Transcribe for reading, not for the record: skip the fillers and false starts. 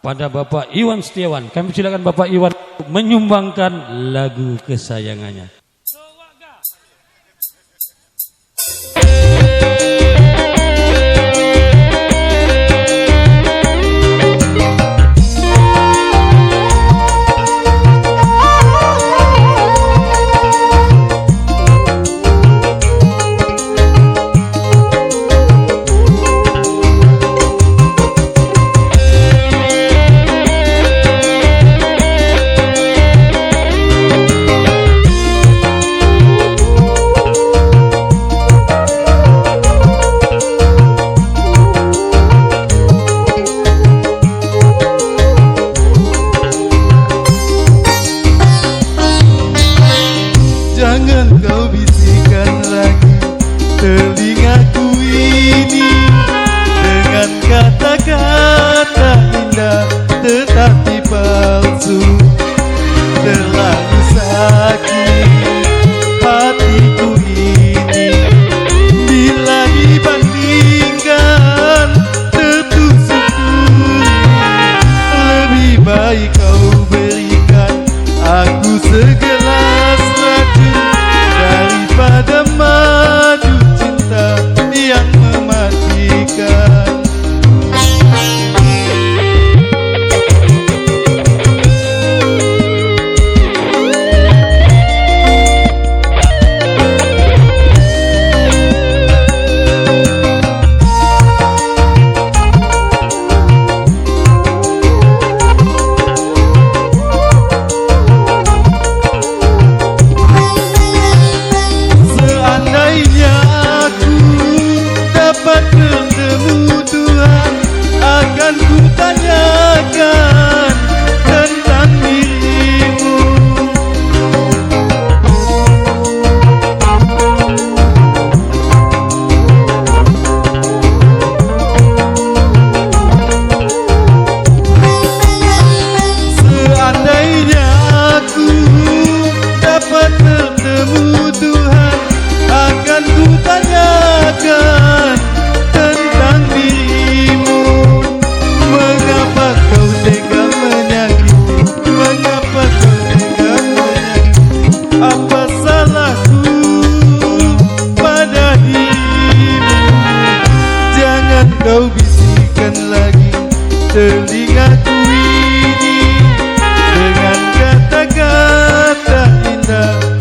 pada Bapak Iwan Setiawan. Kami silakan Bapak Iwan menyumbangkan lagu kesayangannya. Jangan kau bisikan lagi telingaku ini dengan kata-kata indah tetapi palsu. Terlalu sakit hatiku ini bila dibandingkan tertusuk duri. Lebih baik kau berikan aku segelas daripada madu cinta yang mematikan. Bertemu Tuhan, akan ku tanyakan tentang dirimu. Seandainya aku dapat bertemu Tuhan, akan ku tanyakan tentang dirimu. Mengapa kau tega menyakiti? Mengapa kau tega menyakiti? Apa salahku pada dirimu? Jangan kau bisikan lagi telingaku ini dengan kata-kata indah